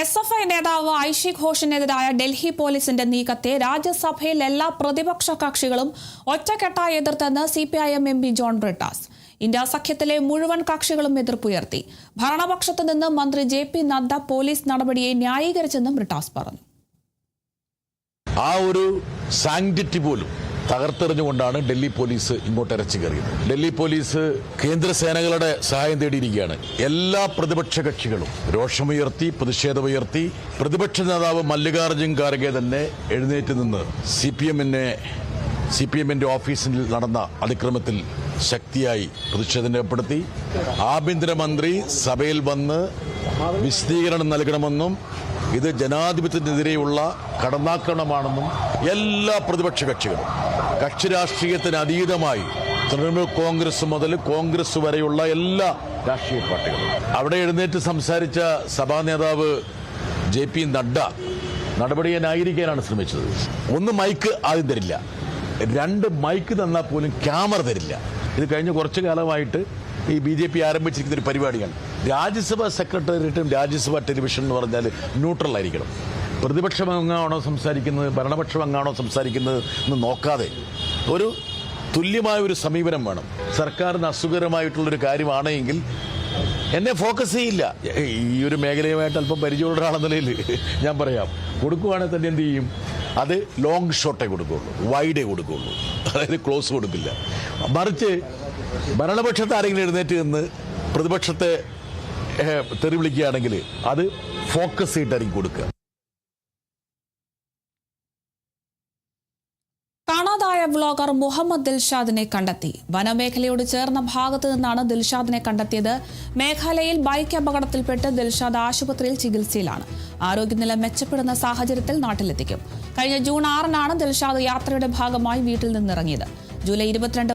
SFI നേതാവ് ഐഷി ഘോഷിനെതിരായ ഡൽഹി പോലീസിന്റെ നീക്കത്തെ രാജ്യസഭയിൽ എല്ലാ പ്രതിപക്ഷ കക്ഷികളും ഒറ്റക്കെട്ടായി എതിർത്തെന്ന് CPIM MP John Brittas. India സഖ്യത്തിലെ മുഴുവൻ കക്ഷികളും എതിർപ്പുയർത്തി. ഭരണപക്ഷത്തു നിന്ന് മന്ത്രി JP നദ്ദ പോലീസ് നടപടിയെ ന്യായീകരിച്ചെന്നും ബ്രിട്ടാസ് പറഞ്ഞു. ആ ഒരു സാങ്ക്ടിറ്റി പോലും തകർത്തെറിഞ്ഞുകൊണ്ടാണ് ഡൽഹി പോലീസ് ഇങ്ങോട്ട് ഇറച്ചി കയറിയത്. ഡൽഹി പോലീസ് കേന്ദ്ര സേനകളുടെ സഹായം തേടിയിരിക്കുകയാണ്. എല്ലാ പ്രതിപക്ഷ കക്ഷികളും രോഷമുയർത്തി, പ്രതിഷേധമുയർത്തി. പ്രതിപക്ഷ നേതാവ് മല്ലികാർജ്ജുൻ ഖാർഗെ തന്നെ എഴുന്നേറ്റ് നിന്ന് CPM-ന്റെ ഓഫീസിൽ നടന്ന അതിക്രമത്തിൽ ശക്തിയായി പ്രതിഷേധം രേഖപ്പെടുത്തി. ആഭ്യന്തരമന്ത്രി സഭയിൽ വന്ന് വിശദീകരണം നൽകണമെന്നും ഇത് ജനാധിപത്യത്തിനെതിരെയുള്ള കടന്നാക്രമണമാണെന്നും എല്ലാ പ്രതിപക്ഷ കക്ഷികളും കക്ഷി രാഷ്ട്രീയത്തിന് അതീതമായി തൃണമൂൽ കോൺഗ്രസ് മുതൽ കോൺഗ്രസ് വരെയുള്ള എല്ലാ രാഷ്ട്രീയ പാർട്ടികളും അവിടെ എഴുന്നേറ്റ് സംസാരിച്ച സഭാ നേതാവ് JP നഡ്ഡ നടപടിയെ ന്യായീകരിക്കാനാണ് ശ്രമിച്ചത്. ഒന്ന്, മൈക്ക് ആദ്യം തരില്ല. 2, മൈക്ക് തന്നാൽ പോലും ക്യാമറ തരില്ല. ഇത് കഴിഞ്ഞ കുറച്ചു കാലമായിട്ട് ഈ BJP ആരംഭിച്ചിരിക്കുന്ന ഒരു പരിപാടിയാണ്. രാജ്യസഭാ സെക്രട്ടേറിയറ്റും രാജ്യസഭാ ടെലിവിഷൻ എന്ന് പറഞ്ഞാൽ ന്യൂട്രൽ ആയിരിക്കണം. പ്രതിപക്ഷം അംഗമാണോ സംസാരിക്കുന്നത്, ഭരണപക്ഷം അംഗമാണോ സംസാരിക്കുന്നത് എന്ന് നോക്കാതെ ഒരു തുല്യമായ ഒരു സമീപനം വേണം. സർക്കാരിന് അസുഖകരമായിട്ടുള്ളൊരു കാര്യമാണെങ്കിൽ എന്നെ ഫോക്കസ് ചെയ്യില്ല. ഈ ഒരു മേഖലയുമായിട്ട് അല്പം പരിചയമുള്ള ഒരാളെന്ന നിലയിൽ ഞാൻ പറയാം, കൊടുക്കുവാണെങ്കിൽ തന്നെ എന്ത് ചെയ്യും, അത് ലോങ് ഷോട്ടേ കൊടുക്കുകയുള്ളൂ, വൈഡേ കൊടുക്കുകയുള്ളൂ, അതായത് ക്ലോസ് കൊടുക്കില്ല. മറിച്ച് ഭരണപക്ഷത്ത് ആരെങ്കിലും എഴുന്നേറ്റ് നിന്ന് പ്രതിപക്ഷത്തെ തെറി വിളിക്കുകയാണെങ്കിൽ അത് ഫോക്കസ് ചെയ്തിട്ടായിരിക്കും കൊടുക്കുക. കാണാതായ വ്ളോഗർ മുഹമ്മദ് ദിൽഷാദിനെ കണ്ടെത്തി. വനമേഖലയോട് ചേർന്ന ഭാഗത്തു നിന്നാണ് ദിൽഷാദിനെ കണ്ടെത്തിയത്. മേഘാലയയിൽ ബൈക്ക് അപകടത്തിൽപ്പെട്ട് ദിൽഷാദ് ആശുപത്രിയിൽ ചികിത്സയിലാണ്. ആരോഗ്യനില മെച്ചപ്പെടുന്ന സാഹചര്യത്തിൽ നാട്ടിലെത്തിക്കും. കഴിഞ്ഞ ജൂൺ 6-നാണ് ദിൽഷാദ് യാത്രയുടെ ഭാഗമായി വീട്ടിൽ നിന്നിറങ്ങിയത്. ജൂലൈ 22